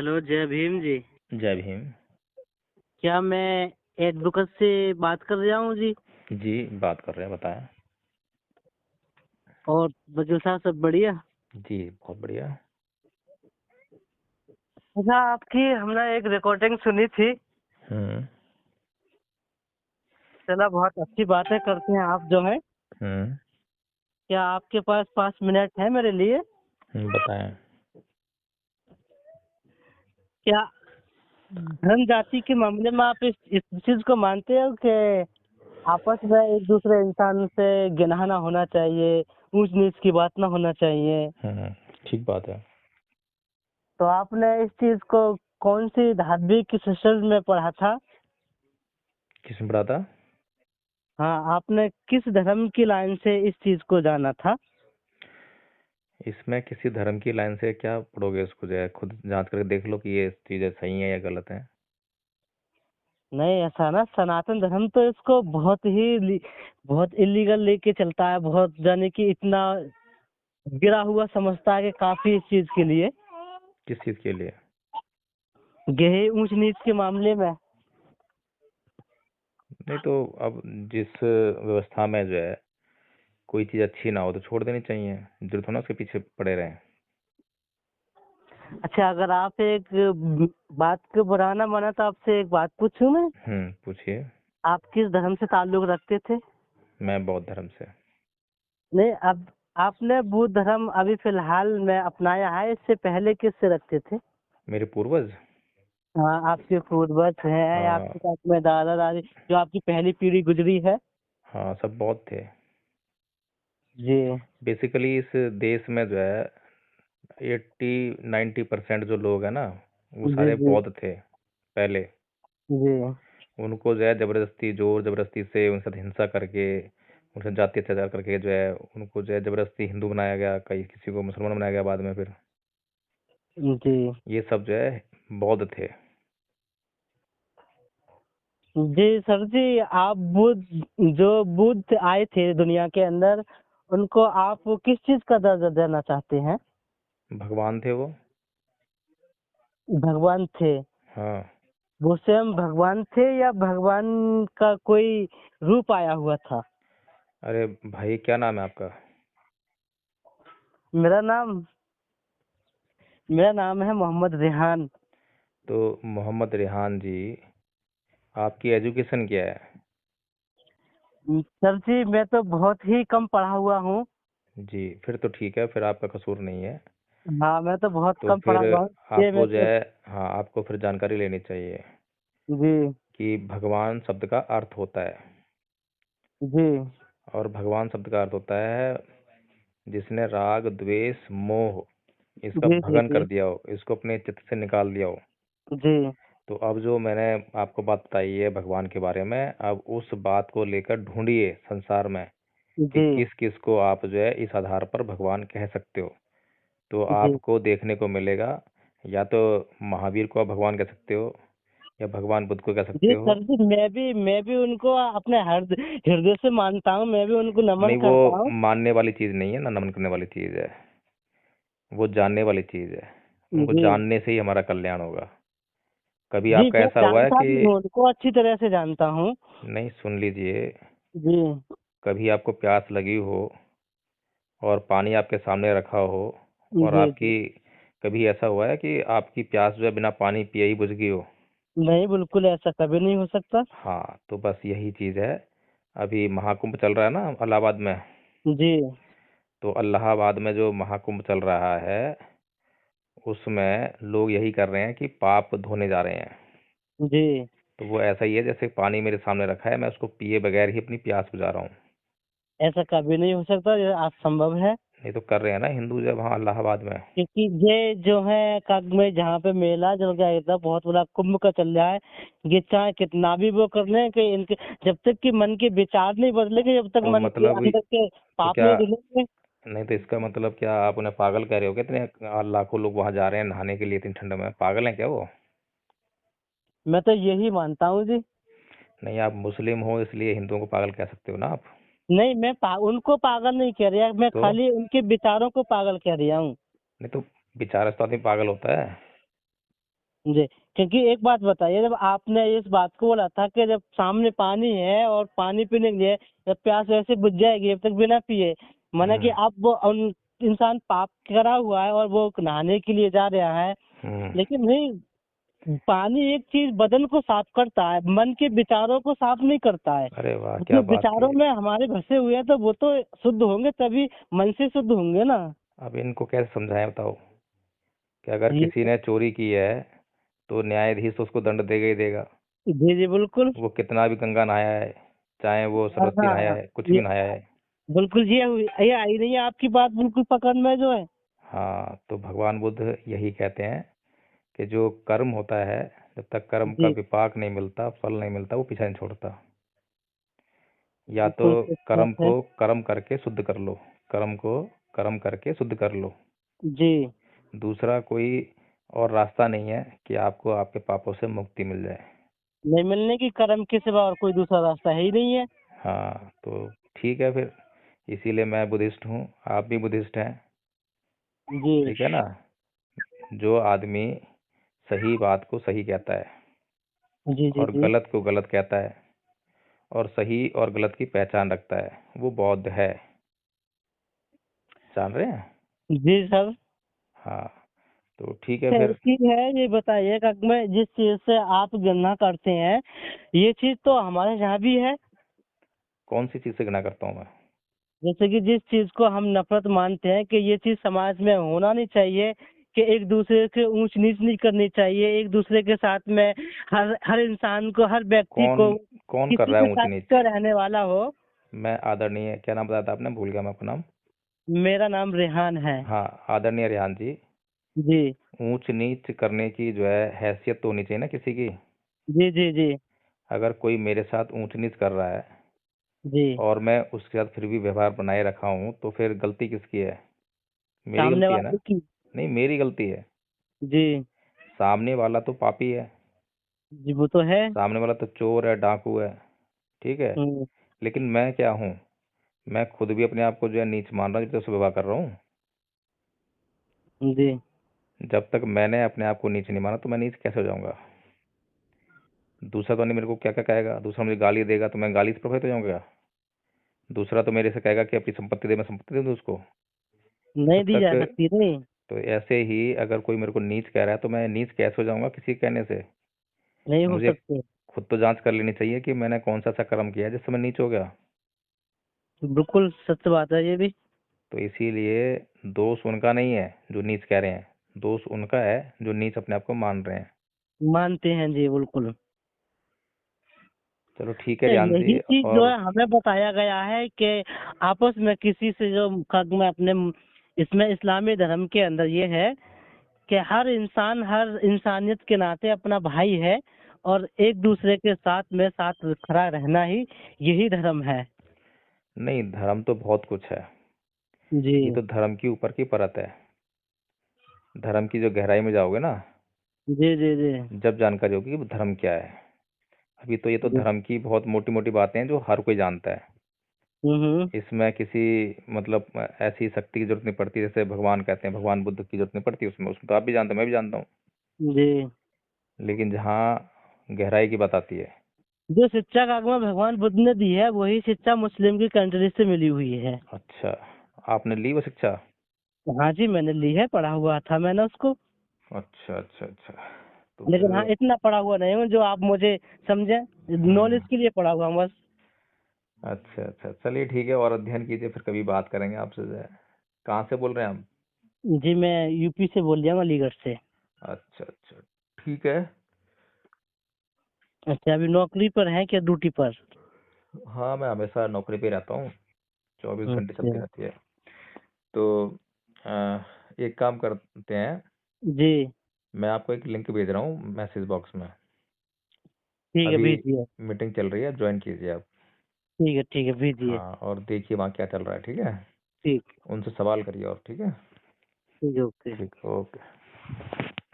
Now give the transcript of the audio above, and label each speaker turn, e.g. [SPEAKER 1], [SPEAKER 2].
[SPEAKER 1] Hello, जय भीम जी।
[SPEAKER 2] जय भीम।
[SPEAKER 1] क्या मैं एडवोकेट से बात कर रहा हूँ जी?
[SPEAKER 2] जी बात कर रहे हैं, बताएं।
[SPEAKER 1] और वकील साहब सब बढ़िया?
[SPEAKER 2] जी बहुत बढ़िया।
[SPEAKER 1] अच्छा, आपकी हमने एक रिकॉर्डिंग सुनी थी।
[SPEAKER 2] हम्म।
[SPEAKER 1] चला, बहुत अच्छी बातें करते हैं आप जो है।
[SPEAKER 2] हम्म।
[SPEAKER 1] क्या आपके पास 5 मिनट है मेरे लिए?
[SPEAKER 2] बताएं।
[SPEAKER 1] क्या धर्म जाति के मामले में आप इस चीज को मानते हो कि आपस में एक दूसरे इंसान से गिना ना होना चाहिए, ऊंच नीच की बात ना होना चाहिए?
[SPEAKER 2] ठीक बात है।
[SPEAKER 1] तो आपने इस चीज को कौन सी धार्मिक सिस्टम में पढ़ा था?
[SPEAKER 2] किसने पढ़ा था?
[SPEAKER 1] हाँ, आपने किस धर्म की लाइन से इस चीज को जाना था?
[SPEAKER 2] इसमें किसी धर्म की लाइन से क्या पढ़ोगे, उसको जो है खुद जांच करके देख लो कि ये चीजें सही है या गलत है।
[SPEAKER 1] नहीं, ऐसा ना, सनातन धर्म तो इसको बहुत इलीगल लेके चलता है, बहुत जाने कि इतना गिरा हुआ समझता है कि काफी इस चीज के लिए,
[SPEAKER 2] किस चीज के लिए?
[SPEAKER 1] गहे ऊंच नीच के मामले में।
[SPEAKER 2] नहीं तो अब जिस व्यवस्था में जो है कोई चीज अच्छी ना हो तो छोड़ देनी चाहिए, जरूरत हो ना उसके पीछे पड़े रहें।
[SPEAKER 1] अच्छा, अगर आप एक बात को बुरा ना माना तो आपसे एक बात पूछूं मैं?
[SPEAKER 2] पूछिए।
[SPEAKER 1] आप किस धर्म से ताल्लुक रखते थे?
[SPEAKER 2] मैं बौद्ध धर्म से।
[SPEAKER 1] नहीं, अब आपने बुद्ध धर्म अभी फिलहाल में अपनाया है, इससे पहले किससे रखते थे?
[SPEAKER 2] मेरे पूर्वज।
[SPEAKER 1] हाँ, आपके पूर्वज हैं,
[SPEAKER 2] हाँ।
[SPEAKER 1] आपके साथ में दादा दादी, जो आपकी पहली पीढ़ी गुजरी है।
[SPEAKER 2] हाँ सब बौद्ध थे।
[SPEAKER 1] जी
[SPEAKER 2] बेसिकली इस देश में जो है 80-90% जो लोग हैं ना वो
[SPEAKER 1] जी
[SPEAKER 2] सारे
[SPEAKER 1] जी
[SPEAKER 2] बौद्ध थे पहले।
[SPEAKER 1] जी
[SPEAKER 2] उनको जो है जबरदस्ती, जोर जबरदस्ती से उनके साथ हिंसा करके, उनसे जाति अत्याचार करके जो है उनको जो है जबरदस्ती हिंदू बनाया गया, कई किसी को मुसलमान बनाया गया बाद में। फिर
[SPEAKER 1] जी
[SPEAKER 2] ये सब जो है बौद्ध थे।
[SPEAKER 1] जी सर जी, आप जो बुद्ध आए थे दुनिया के अंदर, उनको आप किस चीज का दर्जा देना चाहते हैं?
[SPEAKER 2] भगवान थे वो।
[SPEAKER 1] भगवान थे?
[SPEAKER 2] हाँ।
[SPEAKER 1] वो स्वयं भगवान थे या भगवान का कोई रूप आया हुआ था?
[SPEAKER 2] अरे भाई क्या नाम है आपका?
[SPEAKER 1] मेरा नाम मेरा नाम है मोहम्मद रेहान।
[SPEAKER 2] तो मोहम्मद रेहान जी, आपकी एजुकेशन क्या है?
[SPEAKER 1] सर जी, मैं तो बहुत ही कम पढ़ा हुआ हूँ।
[SPEAKER 2] जी फिर तो ठीक है, फिर आपका कसूर नहीं है।
[SPEAKER 1] हाँ, मैं तो बहुत
[SPEAKER 2] तो
[SPEAKER 1] कम पढ़ा
[SPEAKER 2] फिर
[SPEAKER 1] हुआ हूँ। ये मैं
[SPEAKER 2] आपको जो है, हाँ आपको फिर जानकारी लेनी चाहिए
[SPEAKER 1] जी
[SPEAKER 2] कि भगवान शब्द का अर्थ होता है।
[SPEAKER 1] जी
[SPEAKER 2] और भगवान शब्द का अर्थ होता है जिसने राग द्वेष मोह इसका
[SPEAKER 1] जी जी
[SPEAKER 2] भगन
[SPEAKER 1] जी
[SPEAKER 2] कर दिया हो, इसको अपने चित्त से निकाल दिया हो।
[SPEAKER 1] जी
[SPEAKER 2] तो अब जो मैंने आपको बात बताई है भगवान के बारे में, अब उस बात को लेकर ढूंढिए संसार में कि
[SPEAKER 1] जी
[SPEAKER 2] किस किस को आप जो है इस आधार पर भगवान कह सकते हो। तो
[SPEAKER 1] जी
[SPEAKER 2] आपको देखने को मिलेगा, या तो महावीर को आप भगवान कह सकते हो या भगवान बुद्ध को कह सकते
[SPEAKER 1] जी
[SPEAKER 2] हो।
[SPEAKER 1] सर जी, मैं भी उनको अपने हृदय से मानता हूँ, मैं भी उनको नमन
[SPEAKER 2] नहीं,
[SPEAKER 1] करता
[SPEAKER 2] वो
[SPEAKER 1] हूँ।
[SPEAKER 2] मानने वाली चीज नहीं है ना, नमन करने वाली चीज है। वो जानने वाली चीज है। उनको
[SPEAKER 1] जी
[SPEAKER 2] जानने से ही हमारा कल्याण होगा। कभी
[SPEAKER 1] जी,
[SPEAKER 2] आपका
[SPEAKER 1] मैं
[SPEAKER 2] ऐसा हुआ है
[SPEAKER 1] जानता
[SPEAKER 2] कि,
[SPEAKER 1] भी हूँ, उनको अच्छी तरह से जानता हूँ।
[SPEAKER 2] नहीं सुन लीजिए,
[SPEAKER 1] जी
[SPEAKER 2] कभी आपको प्यास लगी हो और पानी आपके सामने रखा हो और
[SPEAKER 1] जी
[SPEAKER 2] आपकी,
[SPEAKER 1] जी
[SPEAKER 2] कभी ऐसा हुआ है कि आपकी प्यास जो है बिना पानी पिए ही बुझ गई हो?
[SPEAKER 1] नहीं, बिल्कुल ऐसा कभी नहीं हो सकता।
[SPEAKER 2] हाँ तो बस यही चीज है। अभी महाकुंभ चल रहा है ना इलाहाबाद में।
[SPEAKER 1] जी
[SPEAKER 2] तो इलाहाबाद में जो महाकुंभ चल रहा है उसमें लोग यही कर रहे हैं कि पाप धोने जा रहे हैं।
[SPEAKER 1] जी,
[SPEAKER 2] तो वो ऐसा ही है जैसे पानी मेरे सामने रखा है, मैं उसको पिए बगैर ही अपनी प्यास बुझा रहा हूँ।
[SPEAKER 1] ऐसा कभी नहीं हो सकता, ये असंभव है।
[SPEAKER 2] नहीं तो कर रहे हैं ना हिंदू जब वहाँ इलाहाबाद में।
[SPEAKER 1] क्योंकि ये जो है कग में जहाँ पे मेला चल गया था, बहुत बड़ा कुंभ का चल रहा है। ये चाहे कितना भी वो कर लें कि इनके, जब तक कि मन के विचार नहीं बदलेंगे, जब तक
[SPEAKER 2] तो
[SPEAKER 1] मन के
[SPEAKER 2] मतलब,
[SPEAKER 1] अंदर के
[SPEAKER 2] तो
[SPEAKER 1] पाप
[SPEAKER 2] क्या,
[SPEAKER 1] नहीं धुलेंगे।
[SPEAKER 2] नहीं तो इसका मतलब क्या आप उन्हें पागल कह रहे हो? कितने लाखों लोग वहां जा रहे हैं नहाने के लिए इतनी ठंड में, पागल हैं क्या वो?
[SPEAKER 1] मैं तो यही मानता हूँ जी।
[SPEAKER 2] नहीं, आप मुस्लिम हो इसलिए हिंदुओं को पागल कह सकते हो ना आप।
[SPEAKER 1] नहीं, मैं उनको पागल नहीं कह रहा, मैं
[SPEAKER 2] तो
[SPEAKER 1] खाली उनके विचारों को पागल कह रहा हूँ।
[SPEAKER 2] नहीं तो, बेचारा तो आदमी पागल होता है।
[SPEAKER 1] जी, क्योंकि एक बात बताइए, जब आपने इस बात को बोला था कि जब सामने पानी है और पानी पीने के लिए जब प्यास वैसे बुझ जाएगी जब तक बिना पिए, माना कि अब वो इंसान पाप करा हुआ है और वो नहाने के लिए जा रहा है, लेकिन नहीं, पानी एक चीज बदन को साफ करता है, मन के विचारों को साफ नहीं करता है।
[SPEAKER 2] अरे वाह, क्या
[SPEAKER 1] जो
[SPEAKER 2] बात
[SPEAKER 1] विचारों
[SPEAKER 2] की।
[SPEAKER 1] में हमारे बसे हुए हैं तो वो तो शुद्ध होंगे, तभी मन से शुद्ध होंगे ना।
[SPEAKER 2] अब इनको कैसे समझाएं बताओ कि अगर
[SPEAKER 1] ये
[SPEAKER 2] किसी ने चोरी की है तो न्यायाधीश तो उसको दंड देगा ही देगा,
[SPEAKER 1] जी जी बिल्कुल।
[SPEAKER 2] वो कितना भी गंगा नहाया है, चाहे वो
[SPEAKER 1] हाँ
[SPEAKER 2] सरस्वती नहाया
[SPEAKER 1] हाँ,
[SPEAKER 2] है, कुछ भी
[SPEAKER 1] ये
[SPEAKER 2] नहाया है।
[SPEAKER 1] बिल्कुल ये आई नहीं है आपकी बात बिल्कुल पकड़ में जो है।
[SPEAKER 2] हाँ, तो भगवान बुद्ध यही कहते हैं कि जो कर्म होता है, जब तक कर्म का
[SPEAKER 1] जी
[SPEAKER 2] विपाक नहीं मिलता, फल नहीं मिलता, वो पीछा नहीं छोड़ता। या तो
[SPEAKER 1] बिल्कुल सच बात
[SPEAKER 2] कर्म
[SPEAKER 1] है।
[SPEAKER 2] को कर्म करके शुद्ध कर लो, कर्म को कर्म करके शुद्ध कर लो।
[SPEAKER 1] जी,
[SPEAKER 2] दूसरा कोई और रास्ता नहीं है कि आपको आपके पापों से मुक्ति मिल जाए।
[SPEAKER 1] नहीं मिलने की कर्म के सिवा और कोई दूसरा रास्ता है ही नहीं है।
[SPEAKER 2] हाँ, तो ठीक है फिर, इसीलिए मैं बुद्धिस्ट हूँ, आप भी बुद्धिस्ट हैं,
[SPEAKER 1] जी
[SPEAKER 2] ठीक है ना। जो आदमी सही बात को सही कहता है
[SPEAKER 1] जी जी
[SPEAKER 2] और
[SPEAKER 1] जी
[SPEAKER 2] गलत को गलत कहता है और सही और गलत की पहचान रखता है, वो बौद्ध है। जान रहे हैं?
[SPEAKER 1] जी सर।
[SPEAKER 2] हाँ, तो ठीक है
[SPEAKER 1] तो एक
[SPEAKER 2] फिर।
[SPEAKER 1] चीज है, ये बताइए कि मैं जिस चीज से आप गणना करते हैं, ये चीज तो हमारे यहाँ भी है।
[SPEAKER 2] कौन सी चीज़ से घृणा करता हूँ मैं?
[SPEAKER 1] जैसे कि जिस चीज को हम नफरत मानते हैं कि ये चीज समाज में होना नहीं चाहिए, कि एक दूसरे के ऊंच नीच नहीं करनी चाहिए, एक दूसरे के साथ में हर हर इंसान को, हर व्यक्ति
[SPEAKER 2] कौन
[SPEAKER 1] को,
[SPEAKER 2] कौन कर
[SPEAKER 1] किसी
[SPEAKER 2] रहा
[SPEAKER 1] के
[SPEAKER 2] है ऊंच
[SPEAKER 1] साथ
[SPEAKER 2] नीच?
[SPEAKER 1] का रहने वाला हो।
[SPEAKER 2] मैं आदरणीय, क्या नाम बताया था आपने, भूल गया मैं आपका नाम।
[SPEAKER 1] मेरा नाम रेहान है।
[SPEAKER 2] हाँ, आदरणीय रेहान जी,
[SPEAKER 1] जी
[SPEAKER 2] ऊंच नीच करने की जो है हैसियत तो होनी चाहिए ना किसी की।
[SPEAKER 1] जी जी जी
[SPEAKER 2] अगर कोई मेरे साथ ऊंच नीच कर रहा है
[SPEAKER 1] जी।
[SPEAKER 2] और मैं उसके साथ फिर भी व्यवहार बनाए रखा हूँ, तो फिर गलती किसकी है? मेरी
[SPEAKER 1] सामने
[SPEAKER 2] गलती है ना?
[SPEAKER 1] वाले की।
[SPEAKER 2] नहीं, मेरी गलती है।
[SPEAKER 1] जी
[SPEAKER 2] सामने वाला तो पापी है,
[SPEAKER 1] जी वो तो है।
[SPEAKER 2] सामने वाला तो चोर है, डाकू है, ठीक है।
[SPEAKER 1] हम्म,
[SPEAKER 2] लेकिन मैं क्या हूँ? मैं खुद भी अपने आप को जो है नीच मान रहा हूँ, जब तक व्यवहार कर रहा हूँ।
[SPEAKER 1] जी
[SPEAKER 2] जब तक मैंने अपने आप को नीच नहीं माना तो मैं नीच कैसे हो जाऊंगा? दूसरा तो नहीं मेरे को क्या क्या कहेगा, दूसरा मुझे गाली देगा तो मैं गाली से प्रभावित हो जाऊंगा। दूसरा तो मेरे से कहेगा कि अपनी संपत्ति दे, मैं संपत्ति दे दूं उसको।
[SPEAKER 1] नहीं
[SPEAKER 2] तब
[SPEAKER 1] दी
[SPEAKER 2] तक
[SPEAKER 1] जा सकती नहीं।
[SPEAKER 2] तो ऐसे ही अगर कोई मेरे को नीच कह रहा है तो मैं नीच कैसे हो जाऊंगा किसी के कहने से?
[SPEAKER 1] नहीं हो
[SPEAKER 2] मुझे
[SPEAKER 1] सकते।
[SPEAKER 2] खुद तो जांच कर लेनी चाहिए कि मैंने कौन सा ऐसा कर्म किया है जिससे मैं नीच हो गया।
[SPEAKER 1] बिल्कुल सच बात है ये भी।
[SPEAKER 2] तो इसीलिए दोष उनका नहीं है जो नीच कह रहे हैं, दोष उनका है जो नीच अपने आप को मान रहे हैं।
[SPEAKER 1] मानते हैं जी बिल्कुल।
[SPEAKER 2] चलो ठीक है
[SPEAKER 1] तो
[SPEAKER 2] रियान जी।
[SPEAKER 1] यही चीज जो
[SPEAKER 2] और
[SPEAKER 1] है हमें बताया गया है कि आपस में किसी से जो में अपने इसमें इस्लामी धर्म के अंदर ये है कि हर इंसान हर इंसानियत के नाते अपना भाई है, और एक दूसरे के साथ में साथ खड़ा रहना ही यही धर्म है।
[SPEAKER 2] नहीं, धर्म तो बहुत कुछ है,
[SPEAKER 1] जी
[SPEAKER 2] ये तो धर्म की ऊपर की परत है। धर्म की जो गहराई में जाओगे ना,
[SPEAKER 1] जी जी जी
[SPEAKER 2] जब जानकारी होगी कि धर्म क्या है। अभी तो ये तो
[SPEAKER 1] जी।
[SPEAKER 2] धर्म की बहुत मोटी मोटी बातें हैं जो हर कोई जानता है।
[SPEAKER 1] हम्म।
[SPEAKER 2] इसमें किसी मतलब ऐसी शक्ति की जरूरत नहीं पड़ती, जैसे भगवान कहते हैं, भगवान बुद्ध की जरूरत नहीं पड़ती उसमें, उसमें तो आप भी जानते हो, मैं भी जानता हूँ।
[SPEAKER 1] जी,
[SPEAKER 2] लेकिन जहाँ गहराई की बात आती है।
[SPEAKER 1] जो शिक्षा का आगमन भगवान बुद्ध ने दी है वही शिक्षा मुस्लिम की कंट्री से मिली हुई है।
[SPEAKER 2] अच्छा, आपने ली वो शिक्षा?
[SPEAKER 1] हाँ जी मैंने ली है, पढ़ा हुआ था मैंने उसको।
[SPEAKER 2] अच्छा अच्छा अच्छा, तो
[SPEAKER 1] लेकिन हाँ
[SPEAKER 2] फिर
[SPEAKER 1] इतना पढ़ा हुआ नहीं हूँ जो आप मुझे समझे,
[SPEAKER 2] हम्म,
[SPEAKER 1] नॉलेज के लिए पढ़ा हुआ हूँ बस।
[SPEAKER 2] अच्छा अच्छा, चलिए ठीक है, और अध्ययन कीजिए, फिर कभी बात करेंगे आपसे जो है। कहाँ से बोल रहे हैं आप?
[SPEAKER 1] जी मैं यूपी से बोल रहा हूँ, अलीगढ़ से।
[SPEAKER 2] अच्छा अच्छा, ठीक है।
[SPEAKER 1] अच्छा, अभी नौकरी पर है क्या ड्यूटी पर?
[SPEAKER 2] हाँ, मैं हमेशा नौकरी पे रहता हूँ, 24 घंटे चलती
[SPEAKER 1] अच्छा।
[SPEAKER 2] रहती है। तो एक काम करते हैं,
[SPEAKER 1] जी
[SPEAKER 2] मैं आपको एक लिंक भेज रहा हूँ मैसेज बॉक्स में।
[SPEAKER 1] ठीक है
[SPEAKER 2] अभी
[SPEAKER 1] भेजिए।
[SPEAKER 2] मीटिंग चल रही है, ज्वाइन कीजिए आप।
[SPEAKER 1] ठीक है भेजिए।
[SPEAKER 2] हाँ, और देखिए वहाँ क्या चल रहा है, ठीक है।
[SPEAKER 1] ठीक।
[SPEAKER 2] उनसे सवाल करिए, और ठीक है।
[SPEAKER 1] ठीक है ओके।
[SPEAKER 2] ठीक, ओके।